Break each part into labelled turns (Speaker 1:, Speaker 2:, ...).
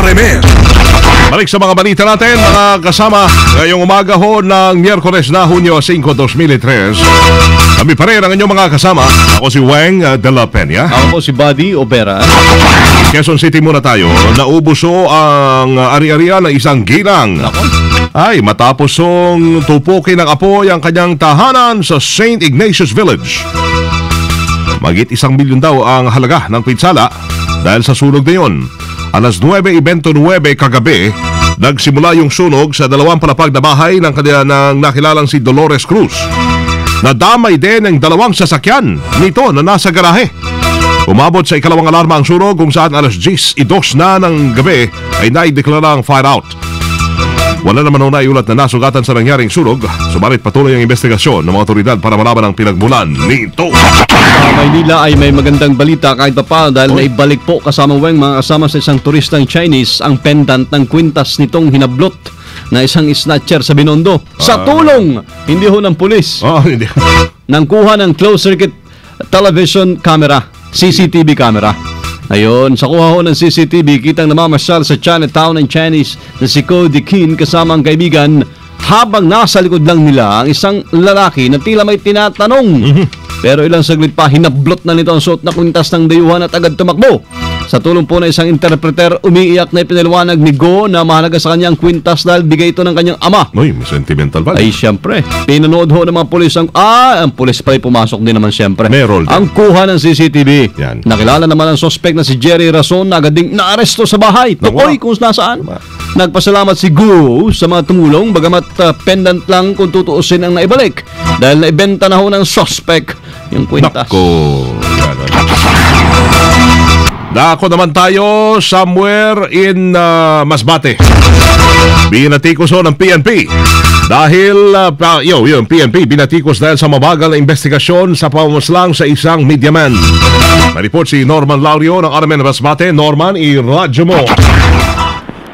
Speaker 1: RMN. Balik sa mga balita natin, mga kasama, ngayong umaga ho ng Miyerkules na Hunyo 5, 2003. Kami pa rin ang inyong mga kasama. Ako si Weng de la Peña.
Speaker 2: Ako po si Buddy Opera.
Speaker 1: Quezon City muna tayo. Naubos ho ang ari-arian ng isang ginang. Ay, matapos hong tupukin ng apoy ang kanyang tahanan sa St. Ignatius Village. Magit 1 milyon daw ang halaga ng pinsala dahil sa sunog na yun. Alas 9:29 kagabi, nagsimula yung sunog sa 2 palapag na bahay ng nakilalang si Dolores Cruz. Nadamay din ang 2 sasakyan nito na nasa garahe. Umabot sa ikalawang alarma ang sunog kung saan alas 10:02 na ng gabi ay naideklara ang fire out. Wala naman na iulat na nasugatan sa nangyaring sunog, subalit patuloy ang investigasyon ng mga otoridad para malaman ang pinagmulan nito.
Speaker 2: Sa Maynila ay may magandang balita kahit pa dahil naibalik po kasama Weng mga kasama sa isang turistang Chinese ang pendant ng kwintas nitong hinablot na isang snatcher sa Binondo. Sa tulong! Hindi ho ng pulis.
Speaker 1: Hindi.
Speaker 2: Nang kuha ng closed circuit television camera, CCTV camera. Ayun, sa kuha ho ng CCTV, kitang namamasyal sa Chinatown ng Chinese na si Cody Keane kasama ang kaibigan habang nasa likod lang nila ang isang lalaki na tila may tinatanong. Pero ilang saglit pa, hinablot na nito ang suot na kwintas ng dayuhan at agad tumakbo. Sa tulong po na isang interpreter, umiiyak na ipinaliwanag ni Go na mahalaga sa kanya ang kwintas dahil bigay ito ng kanyang ama.
Speaker 1: Uy, may sentimental value.
Speaker 2: Ay, siyempre. Pinanood ho ng mga pulis ang pulis pala pumasok din naman siyempre.
Speaker 1: Merol.
Speaker 2: Ang kuha ng CCTV.
Speaker 1: Yan.
Speaker 2: Nakilala naman ang suspect na si Jerry Rason na agad ding naaresto sa bahay. Tukoy kung nasaan. Nagpasalamat si Go sa mga tumulong bagamat pendant lang kung tutuusin ang naibalik. Dahil naibenta na ho ng suspect yung kwintas.
Speaker 1: Nako. Dako naman tayo somewhere in Masbate. Binatikos ho ng PNP. Dahil, yung PNP binatikos dahil sa mabagal na investigasyon sa pamuslang sa isang mediaman. May report si Norman Laurio ng RMN Masbate. Norman, i-radyo mo.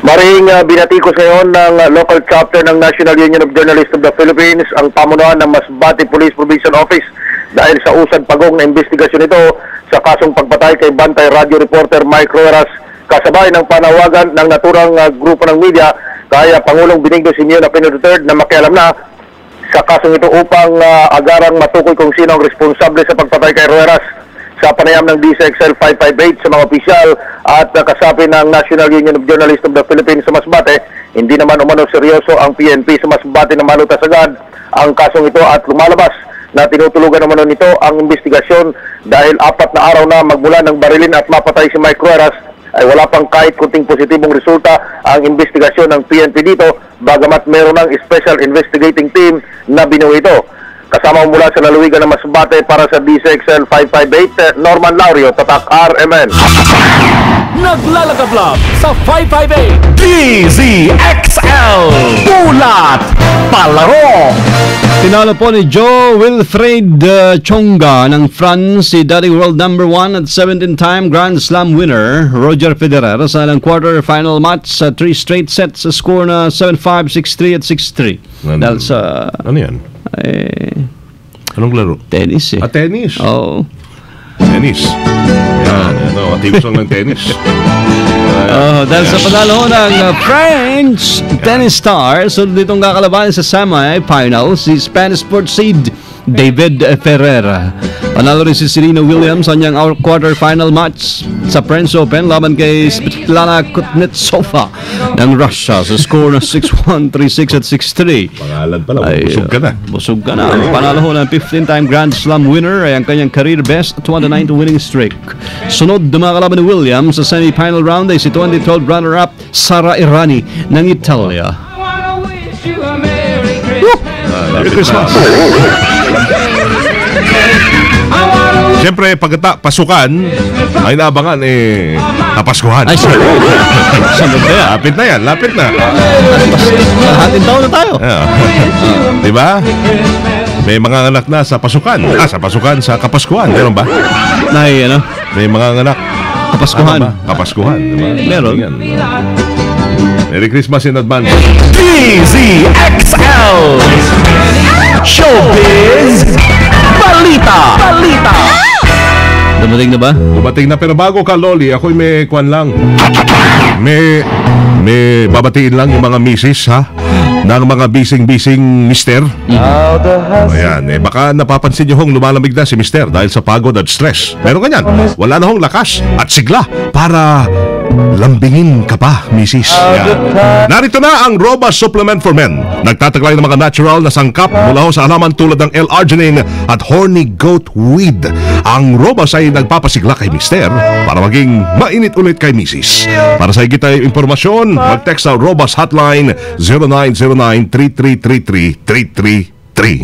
Speaker 3: Maring binatikos ngayon ng local chapter ng National Union of Journalists of the Philippines ang pamunuan ng Masbate Police Provincial Office dahil sa usad pagong na investigasyon ito sa kasong pagpatay kay Bantay Radio Reporter Mike Rueras kasabay ng panawagan ng naturang grupo ng media kaya Pangulong Benigno Simeon Aquino III na makialam na sa kasong ito upang agarang matukoy kung sino ang responsable sa pagpatay kay Rueras. Sa panayam ng DCXL 558 sa mga opisyal at kasapi ng National Union of Journalists of the Philippines sa Masbate, hindi naman umano seryoso ang PNP sa Masbate na malutas agad ang kasong ito at lumalabas na tinutulugan naman nito ang investigasyon dahil 4 na araw na magmula ng barilin at mapatay si Mike Rueras ay wala pang kahit kunting positibong resulta ang investigasyon ng PNP dito bagamat meron ng Special Investigating Team na binuo ito. Kasama mula sa lalawigan ng Masbate para sa DCXL 558, Norman Laurio, Tatak RMN.
Speaker 4: Naglalagablab sa 558 DZXL Bulat Palaro.
Speaker 2: Tinalo po ni Joe Wilfred Chonga ng France si dating world number 1 at 17-time Grand Slam winner Roger Federer sa ilang quarter-final match sa 3 straight sets sa score na 7-5, 6-3 at 6-3. Dahil sa...
Speaker 1: Ano yan? Anong laro?
Speaker 2: Tennis eh.
Speaker 1: Tennis?
Speaker 2: Oo.
Speaker 1: Tennis. Yan. Matibos lang ng tennis.
Speaker 2: Dahil sa panalo ng French tennis star, so ditong kakalabanin sa semi-final si Spanish sports seed David Ferrer. Panalo rin si Serena Williams sa kanyang quarter-final match sa French Open laban kay Svetlana Kuznetsova ng Russia sa score na 6-1, 3-6 at 6-3.
Speaker 1: Pangalan pala, busog ka na.
Speaker 2: Busog ka na. Panalo ho ng 15-time Grand Slam winner ay ang kanyang career best 29 winning streak. Sunod na mga kalaban ni Williams sa semi-final round ay si 2012 runner-up Sara Errani ng Italia.
Speaker 1: Merry Christmas! Siyempre, pasukan, ay naabangan Kapaskuhan.
Speaker 2: Ay, sorry.
Speaker 1: Lapit na yan, lapit na.
Speaker 2: Hating taon na tayo.
Speaker 1: Diba? May mga anak na sa pasukan. Sa pasukan, sa Kapaskuhan. Meron ba? May mga anak.
Speaker 2: Kapaskuhan.
Speaker 1: Kapaskuhan. Diba?
Speaker 2: Meron.
Speaker 1: Merry Christmas in advance.
Speaker 4: DZXL Showbiz Balita.
Speaker 2: Dumating na ba?
Speaker 1: Dumating na, pero bago ka, Loli, ako'y may kwan lang. May babatiin lang yung mga misis, ha? Ng mga bising-bising mister. Ayan, baka napapansin nyo hong lumalamig na si mister dahil sa pagod at stress. Pero ganyan, wala na hong lakas at sigla para lambingin ka pa, misis. Yan. Narito na ang Robust Supplement for Men. Nagtataglay ng mga natural na sangkap mula ho sa halaman tulad ng L-arginine at horny goat weed. Ang Robust ay nagpapasigla kay mister para maging mainit ulit kay misis. Para sa higit ay impormasyon, mag-text sa Robust Hotline 0909-3333-333.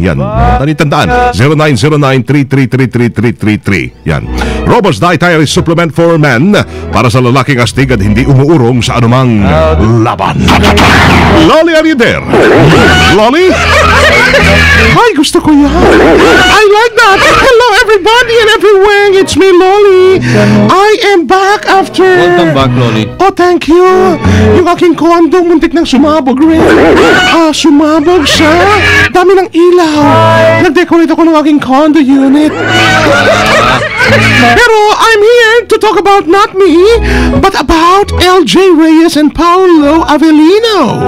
Speaker 1: Yan. Tandaan. 0909-3333-333. Yan. Robust Dietary Supplement for Men para sa lalaking astig at hindi umuurong sa anumang laban. Loli, are you there? Loli? Ay, gusto ko yan. I like that. Hello, everybody and everywhere. It's me, Loli. I am back after...
Speaker 2: Welcome back, Loli.
Speaker 1: Oh, thank you. Yung aking kondo, muntik nang sumabog rin. Sumabog siya. Dami ng ilaw. Nag-decorate ako ng aking condo unit. Pero I'm here to talk about not me, but about LJ Reyes and Paolo Avellino.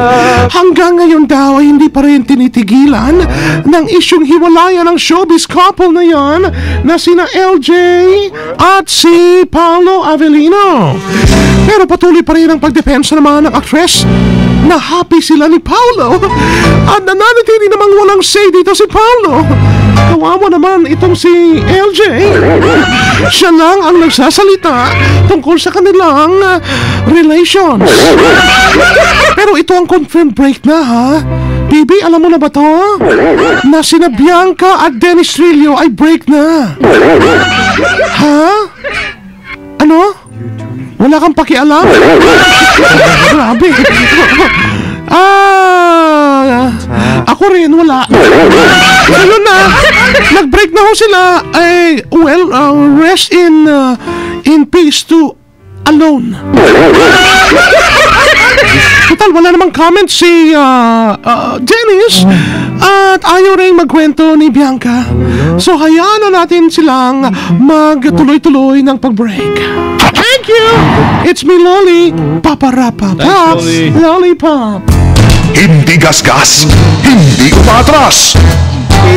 Speaker 1: Hanggang ngayon daw ay hindi pa rin tinitigilan ng isyong hiwalayan ng showbiz couple na yan na sina LJ at si Paolo Avellino. Pero patuloy pa rin ang pagdepensa naman ng actress na happy sila ni Paolo at nananatili namang walang say dito si Paolo. Kawawa naman itong si LJ. Siya lang ang nagsasalita tungkol sa kanilang relations. Pero ito ang confirmed break na, ha? Bibi, alam mo na ba to? Na sina Bianca at Dennis Trillo ay break na. Ha? Ano? Wala kang pakialam? Grabe. Ako rin, wala. Ayun na, nag-break na ho sila. Rest in peace to alone. Total, wala namang comment si Dennis at ayaw rin magkwento ni Bianca. So, hayaan na natin silang magtuloy-tuloy ng pag-break. Thank you! It's me, Loli. Paparapa.
Speaker 2: Thanks, Loli.
Speaker 1: Lollipop.
Speaker 4: Hindi gasgas, hindi umatras,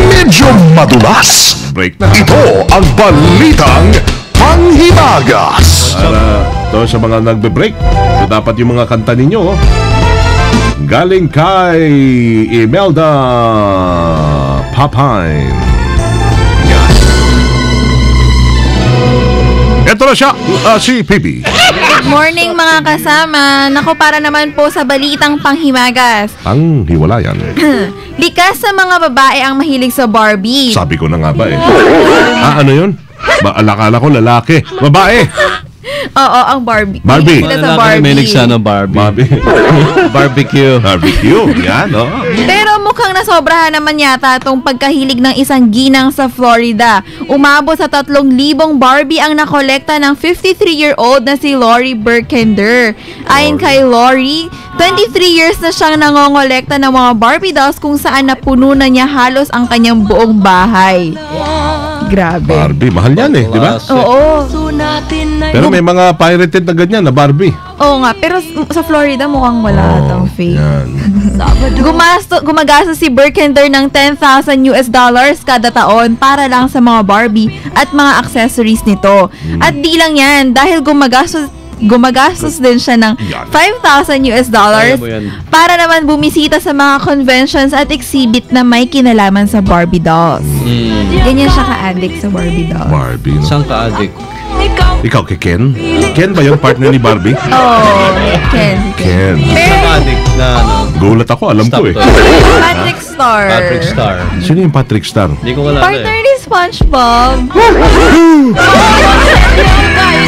Speaker 4: medyo madulas.
Speaker 1: Break na.
Speaker 4: Ito ang balitang panghimagas.
Speaker 1: Para sa mga nagbe-break, so dapat yung mga kanta ninyo galing kay Imelda Papine. Yan. Ito na siya, si Pibi.
Speaker 5: Morning mga kasama. Naku, para naman po sa balitang panghimagas.
Speaker 1: Ang hiwalayan.
Speaker 5: Likas sa mga babae ang mahilig sa Barbie.
Speaker 1: Sabi ko na nga ba eh. Ano yun? Alakala ko lalaki. Babae.
Speaker 5: Oo, ang Barbie.
Speaker 1: Barbie.
Speaker 5: Mahilig sila sa
Speaker 2: Lalaki,
Speaker 5: Barbie.
Speaker 2: mahilig sana Barbie. Barbecue.
Speaker 1: Barbecue. Yan, no?
Speaker 5: Pero mukhang nasobrahan naman yata itong pagkahilig ng isang ginang sa Florida. Umabot sa 3,000 Barbie ang nakolekta ng 53-year-old na si Lori Berkender. Ayon kay Lori, 23 years na siyang nangongolekta ng mga Barbie dolls kung saan napuno na niya halos ang kanyang buong bahay. Grabe.
Speaker 1: Barbie, mahal yan eh, di ba?
Speaker 5: Oo.
Speaker 1: Pero may mga pirated na ganyan na Barbie.
Speaker 5: Oo nga, pero sa Florida mukhang wala atang fake.
Speaker 1: Yan.
Speaker 5: Gumagastos si Berkender ng $10,000 kada taon para lang sa mga Barbie at mga accessories nito. At di lang yan, dahil gumagastos din siya ng $5,000 para naman bumisita sa mga conventions at exhibit na may kinalaman sa Barbie dolls. Ganyan siya ka-addict sa Barbie dolls.
Speaker 1: Barbie, no?
Speaker 2: Isang ka-addict.
Speaker 1: Ikaw kay Ken? Ken ba yung partner ni Barbie?
Speaker 5: Oh, Ken.
Speaker 1: Ken.
Speaker 2: Isang ka-addict na
Speaker 1: Gulat ako, alam ko eh.
Speaker 5: Patrick Star.
Speaker 2: Patrick Star.
Speaker 1: Sino yung Patrick Star?
Speaker 2: Hindi ko wala
Speaker 5: Partner ni SpongeBob.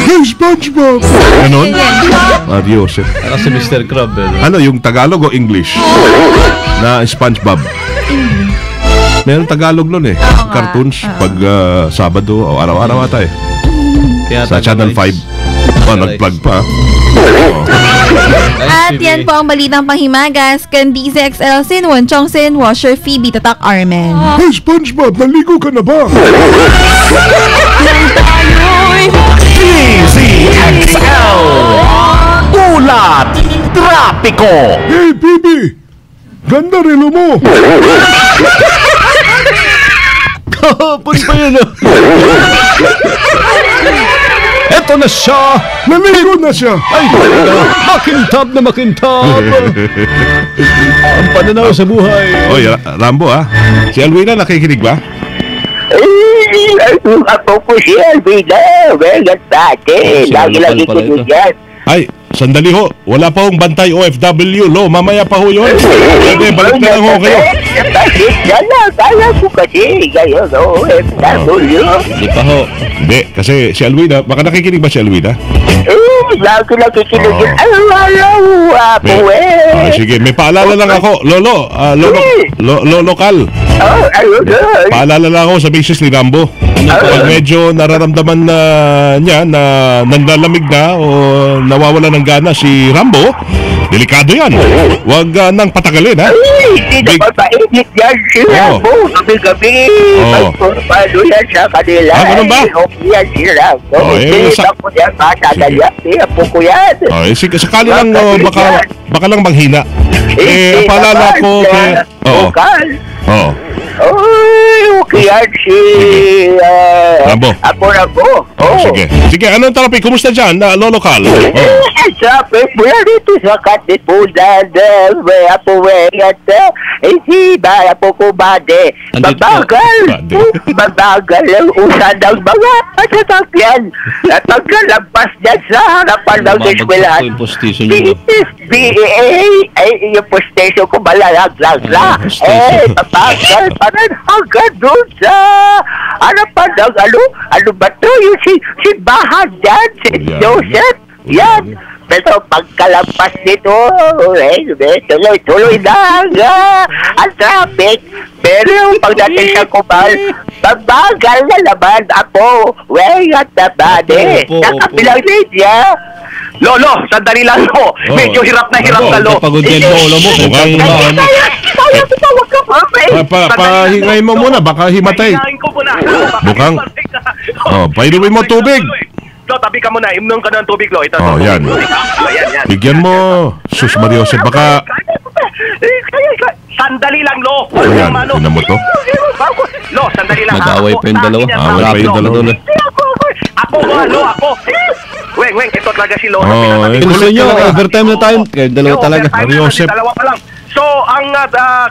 Speaker 1: Hey, SpongeBob! Ganon? Adios eh.
Speaker 2: Para si Mr. Crab eh.
Speaker 1: Ano, yung Tagalog o English? Na SpongeBob? Meron Tagalog nun eh. Cartoons pag Sabado o araw-araw ata eh. Sa Channel 5. Nag-plug pa.
Speaker 5: At yan po ang balitang panghimagas. Candice XL Sin, Won Chong Sin, Washer Phoebe, Tatak Armen.
Speaker 1: Hey, SpongeBob! Naligo ka na ba?
Speaker 4: DXL Ulat Trapiko.
Speaker 1: Hey, Bibi! Ganda relo mo!
Speaker 2: Kahapon pa yun. Eto na siya.
Speaker 1: Naligo na siya!
Speaker 2: Ay, makintab na makintab. Ang pananaw sa buhay.
Speaker 1: Oy, Rambo si Alwina nakikinig ba?
Speaker 3: Ako po si Alvina. Welcome sa akin.
Speaker 2: Si Alvina
Speaker 3: Lagi-lagi
Speaker 2: pala
Speaker 3: ko
Speaker 2: ito.
Speaker 3: dyan.
Speaker 1: Ay, sandali ho. Wala pa hong bantay OFW, lo. Mamaya pa ho yun. Pwede, balik na lang ho kayo.
Speaker 3: Bakit yan na? Kaya ko kasi ngayon, OFW.
Speaker 2: Hindi pa ho.
Speaker 1: Hindi, kasi si Alwina, baka nakikinig ba si Alwina?
Speaker 3: Lagi nakikinig yun. Araw-araw po
Speaker 1: Ah, sige, may paalala lang ako. Lolo, Lolo Kal.
Speaker 3: Ayun.
Speaker 1: Paalala lang ako sa misis ni Rambo. Pag medyo nararamdaman na niya na nanlalamig na o nawawala ng gana si Rambo, delikado yan. Huwag nang patagalin, ha?
Speaker 3: Hindi naman mainit yan sila
Speaker 1: Oo.
Speaker 3: po. Gabi-gabi.
Speaker 1: Oo.
Speaker 3: Magpapalo yan sa kanila.
Speaker 1: Ganun ba?
Speaker 3: Okay yan sila.
Speaker 1: Eh,
Speaker 3: Hindi ako yan. Matagal yan. Apo ko yan.
Speaker 1: Sige, sakali lang, baka lang manghina.
Speaker 3: Hindi
Speaker 1: Paalala
Speaker 3: naman
Speaker 1: ko kay...
Speaker 3: yan.
Speaker 1: Oo.
Speaker 3: Bukal.
Speaker 1: Oo.
Speaker 3: Ay, okay yan si...
Speaker 1: Rambo.
Speaker 3: Rambo. Oh.
Speaker 1: Sige. Sige, anong terapi? Kumusta dyan, Lolo Kal?
Speaker 3: Sabi mula dito sa Katipunan, Apo Wengat, si Apo Kumade.
Speaker 2: Andito
Speaker 3: Mabagal, mabagal ang usan ng mga sasakyan at magkalampas niya sa harapan ng
Speaker 2: Mababagsak
Speaker 3: eskwelahan.
Speaker 2: po yung postisyon niyo.
Speaker 3: BEA, ay yung postation ko malalaglag-la.
Speaker 2: postation.
Speaker 3: Mabagal pa rin hanggang doon sa harapan ng ano ba to? Yung si Bahan dyan, si
Speaker 1: Yan.
Speaker 3: Joseph. Yan. Pero pagkalampas nito, tuloy-tuloy na ang traffic. Pero pagdating sa Kupal, mabagal na naman ako. At the body.
Speaker 2: Opo,
Speaker 3: Sa
Speaker 2: opo.
Speaker 3: kapilang linya. Lolo, sandali lang ho. Medyo hirap na hirap na lo.
Speaker 2: Pagod yan mo, ulo mo. Kaya
Speaker 3: Kaya ko wag ka
Speaker 1: Pahingay mo muna, baka himatay.
Speaker 3: Pahingain ko muna.
Speaker 1: Bukang. Painumin mo tubig.
Speaker 3: Lo, tabi ka muna. Imnom ka ng tubig, Lo. Ito,
Speaker 1: Yan.
Speaker 3: Yan.
Speaker 1: Bigyan mo, Sus Mariosep, baka...
Speaker 3: Sandali lang, Lo.
Speaker 1: Ayan, tinan mo to.
Speaker 3: Lo, sandali lang.
Speaker 2: Nag-away pa yung dalawa.
Speaker 1: Away pa yung dalawa.
Speaker 3: Ako. Weng, ito talaga si Lo.
Speaker 2: Gusto nyo, overtime na tayo. Kaya dalawa talaga.
Speaker 1: Mariosep.
Speaker 3: Dalawa pa lang. So, ang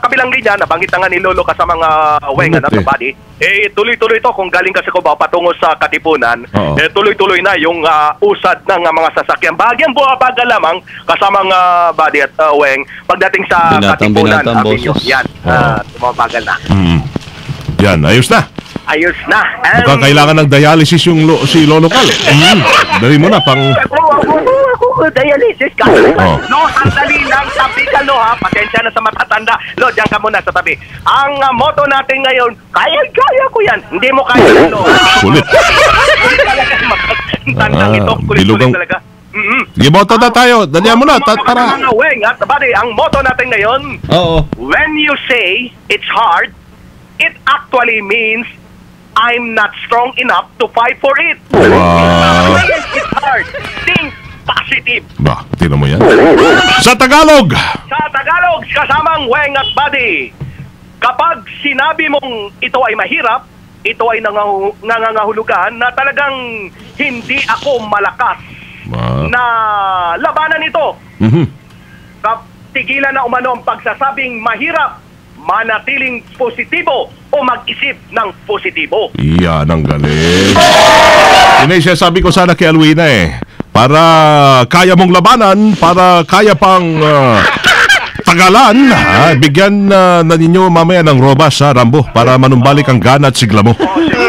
Speaker 3: kabilang linya, nabanggit na nga ni Lolo kasama mga Weng at
Speaker 1: Ano,
Speaker 3: body, tuloy-tuloy to kung galing ka sa Cubao patungo sa Katipunan,
Speaker 1: Oo.
Speaker 3: tuloy-tuloy na yung usad ng mga sasakyan. Bahagyang buwabaga lamang kasama mga body at Weng pagdating sa Katipunan.
Speaker 2: Binatang,
Speaker 3: Avenue.
Speaker 2: boses.
Speaker 3: Yan, bumabagal na.
Speaker 1: Yan, ayos na.
Speaker 3: Ayos na.
Speaker 1: Mukhang kailangan ng dialysis si Lolo Kal. Dali mo na, pang...
Speaker 3: Ako, dialysis ka.
Speaker 1: Oo.
Speaker 3: No, sandali lang, tabi ka, Lo, ha? Pasensya na sa matatanda. Lo, diyan ka muna sa tabi. Ang motto natin ngayon, kaya ko yan. Hindi mo kaya, Lo.
Speaker 1: Kulit.
Speaker 3: Kulit talaga. Tandang ito, kulit
Speaker 1: bilugang-
Speaker 3: talaga.
Speaker 1: Sige, boto na tayo. Dalihan mo na, tara.
Speaker 3: Mga Weng, at buddy, ang motto natin ngayon,
Speaker 2: Oo.
Speaker 3: when you say it's hard, it actually means I'm not strong enough to fight for it.
Speaker 1: Wow.
Speaker 3: It's hard. Think positive.
Speaker 1: Ba, tinan mo yan. Sa Tagalog,
Speaker 3: Sa Tagalog, kasamang Weng at Buddy, kapag sinabi mong ito ay mahirap, ito ay nangangahulugan na talagang hindi ako malakas na labanan ito. Tigilan na umano ang pagsasabing mahirap, manatiling positibo o mag-isip ng positibo.
Speaker 1: Yan ang galing. Yun ay sabi ko sana kay Alwina para kaya mong labanan, para kaya pang tagalan, bigyan na ninyo mamaya ng robas, Rambo, para manumbalik ang gana at sigla mo.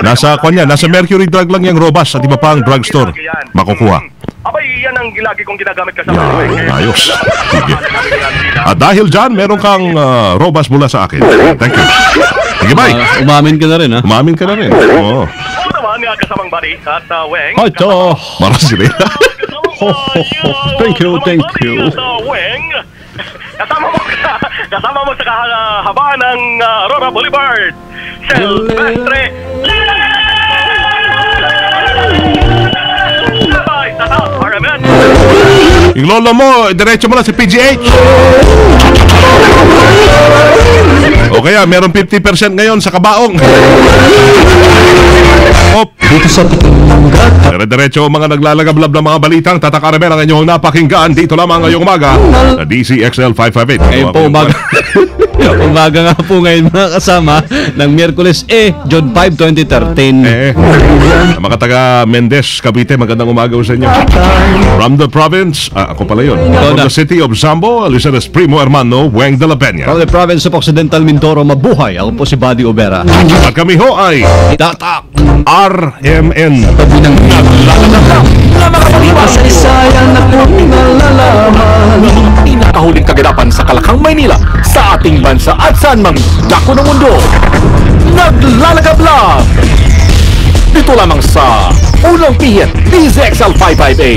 Speaker 1: Nasa Mercury Drug lang yung robas at iba pa ang drugstore makukuha.
Speaker 3: Abay, yan ang lagi kong ginagamit kasama.
Speaker 1: Ayos. Sige. At dahil dyan, meron kang robas mula sa akin. Thank you. Sige, bye.
Speaker 2: Umamin ka na rin, ha?
Speaker 1: Umamin ka na rin. Oo.
Speaker 3: Oo naman, kasamang Buddy at Weng.
Speaker 2: Hacho!
Speaker 1: Marasili.
Speaker 2: Thank you.
Speaker 3: Weng. Kasama mo sa kahaba ng Aurora Boulevard. Silvestre. Bye, tata.
Speaker 1: Yung lolo mo, diretso mo na sa PGH. O kaya, meron 50% ngayon sa kabaong. Op.
Speaker 6: Dito sa
Speaker 1: Diretso mga naglalagablab ng mga balitang tatakaramel ang inyong napakinggan dito lamang ngayong umaga na DCXL 558.
Speaker 2: Ngayon po umaga. Umaga nga po ngayon mga kasama ng Miyerkules June 5, 2013.
Speaker 1: Mga taga Mendez, Cavite, magandang umaga sa inyo. From the province, ako pala yun. From the city of Zambo, Liceres Primo Hermano, Weng de la Peña.
Speaker 2: From the province of Occidental Mindoro, mabuhay. Ako po si Buddy Obera.
Speaker 1: At kami ho ay Tatak RMN.
Speaker 6: kasaysayan na kung nalalaman.
Speaker 4: Pinakahuling kaganapan sa Kalakang, Maynila, sa ating bansa at saan mang dako ng mundo. Naglalagablab! Dito lamang sa Unang Pihit, DZXL 558.